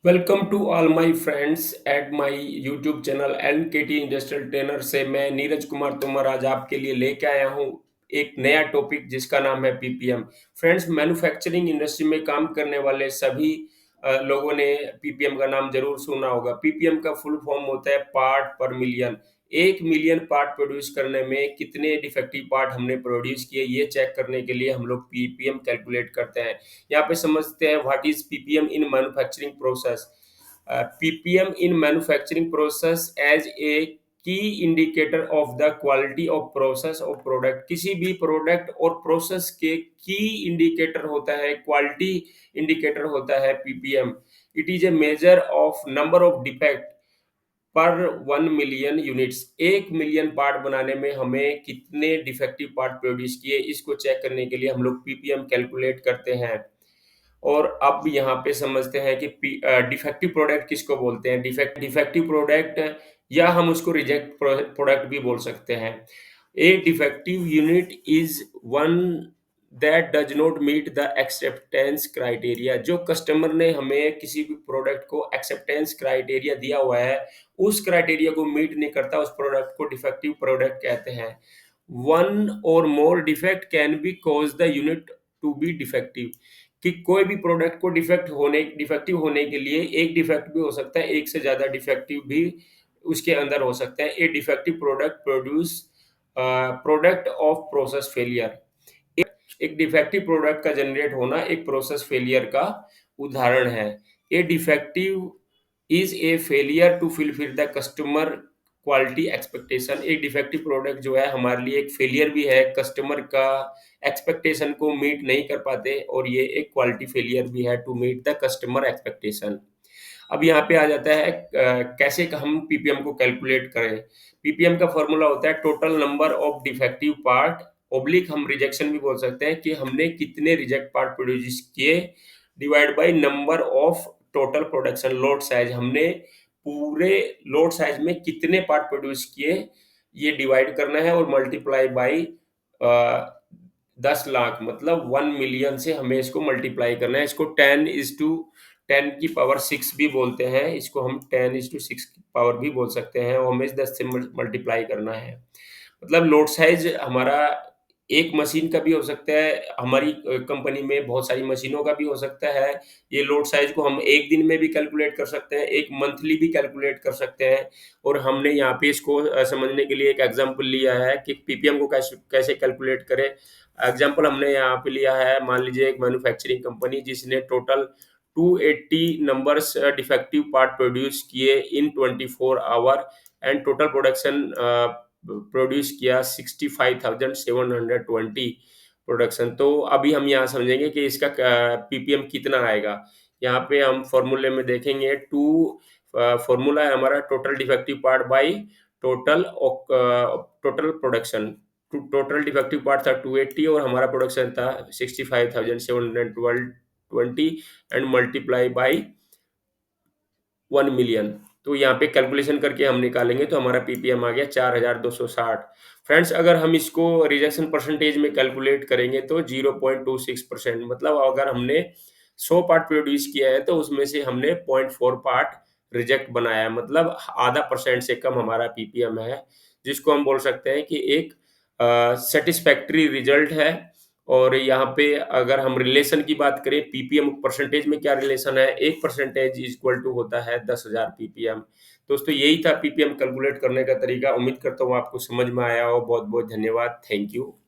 Welcome to all my friends at my YouTube channel and KT industrial trainer से मैं नीरज कुमार तोमर आज आपके लिए लेके आया हूँ एक नया टॉपिक जिसका नाम है पीपीएम। फ्रेंड्स, मैन्युफैक्चरिंग इंडस्ट्री में काम करने वाले सभी लोगों ने पीपीएम का नाम जरूर सुना होगा। पीपीएम का फुल फॉर्म होता है पार्ट पर मिलियन। 1 मिलियन पार्ट प्रोड्यूस करने में कितने डिफेक्टिव पार्ट हमने प्रोड्यूस किए, ये चेक करने के लिए हम लोग पीपीएम कैलकुलेट करते हैं। यहाँ पे समझते हैं what is PPM in manufacturing process. PPM in manufacturing process as a key indicator of the quality of process of product. किसी भी प्रोडक्ट और प्रोसेस के की इंडिकेटर होता है, क्वालिटी इंडिकेटर होता है ppm. It is a measure of number of defect पर 1 मिलियन यूनिट्स। 1 मिलियन पार्ट बनाने में हमें कितने डिफेक्टिव पार्ट प्रोड्यूस किए, इसको चेक करने के लिए हम लोग पीपीएम कैलकुलेट करते हैं। और अब यहाँ पे समझते हैं कि डिफेक्टिव प्रोडक्ट किसको बोलते हैं। डिफेक्टिव प्रोडक्ट या हम उसको रिजेक्ट प्रोडक्ट भी बोल सकते हैं। A defective unit is one that does not meet the acceptance criteria. जो कस्टमर ने हमें किसी भी प्रोडक्ट को एक्सेप्टेंस क्राइटेरिया दिया हुआ है, उस क्राइटेरिया को मीट नहीं करता, उस प्रोडक्ट को डिफेक्टिव प्रोडक्ट कहते हैं। One or more defect can be cause the unit to be defective. कि कोई भी प्रोडक्ट को डिफेक्टिव होने के लिए एक डिफेक्ट भी हो सकता है, एक से ज़्यादा डिफेक्टिव भी उसके अंदर हो सकता है। A defective product produce product of process failure. एक डिफेक्टिव प्रोडक्ट का जनरेट होना एक प्रोसेस फेलियर का उदाहरण है। A defective is a failure to fulfil the customer quality expectation. एक डिफेक्टिव प्रोडक्ट जो है हमारे लिए एक फेलियर भी है, कस्टमर का एक्सपेक्टेशन को मीट नहीं कर पाते, और ये एक क्वालिटी फेलियर भी है to meet the customer expectation. अब यहाँ पे आ जाता है कैसे हम पीपीएम को कैलकुलेट करें। पीपीएम का फॉर्मूला होता है total number of defective part oblique हम रिजेक्शन भी बोल सकते हैं कि हमने कितने रिजेक्ट पार्ट प्रोड्यूस किए, divide by number of total production load size. हमने पूरे लोड साइज में कितने पार्ट प्रोड्यूस किए, ये डिवाइड करना है, और मल्टीप्लाई बाई 10 लाख, मतलब 1 मिलियन से हमें इसको मल्टीप्लाई करना है। इसको 10 की पावर 6 भी बोलते हैं, इसको हम 10 is to 6 की पावर भी बोल सकते हैं, और हमें 10 से मल्टीप्लाई करना है। मतलब लोड साइज हमारा एक मशीन का भी हो सकता है, हमारी कंपनी में बहुत सारी मशीनों का भी हो सकता है। ये लोड साइज को हम एक दिन में भी कैलकुलेट कर सकते हैं, एक मंथली भी कैलकुलेट कर सकते हैं। और हमने यहाँ पे इसको समझने के लिए एक एग्जांपल लिया है कि पीपीएम को कैसे कैसे कैलकुलेट करें। एग्जांपल हमने यहाँ पे लिया है, मान लीजिए एक मैन्युफैक्चरिंग कंपनी जिसने total 280 numbers defective part produce किए in 24 hour, and total production produce किया 65,720 प्रोडक्शन। तो अभी हम यहाँ समझेंगे कि इसका पीपीएम कितना आएगा। यहाँ पे हम फॉर्मूले में देखेंगे टू, फॉर्मूला है हमारा total defective part by total total production. Total defective part था 280 और हमारा प्रोडक्शन था 65,720 एंड मल्टीप्लाई बाई 1 मिलियन। तो यहाँ पे कैलकुलेशन करके हम निकालेंगे तो हमारा पीपीएम आ गया 4,260। फ्रेंड्स, अगर हम इसको रिजेक्शन परसेंटेज में कैलकुलेट करेंगे तो 0.26%। मतलब अगर हमने 100 पार्ट प्रोड्यूस किया है तो उसमें से हमने 0.4 पार्ट रिजेक्ट बनाया है, मतलब आधा परसेंट से कम हमारा पीपीएम है, जिसको हम बोल सकते हैं कि एक सेटिस्फैक्ट्री रिजल्ट है। और यहाँ पे अगर हम रिलेशन की बात करें, पीपीएम परसेंटेज में क्या रिलेशन है, 1% इक्वल टू होता है 10,000 पीपीएम। दोस्तों, यही था पीपीएम कैलकुलेट करने का तरीका। उम्मीद करता हूँ आपको समझ में आया हो। बहुत बहुत धन्यवाद। Thank you.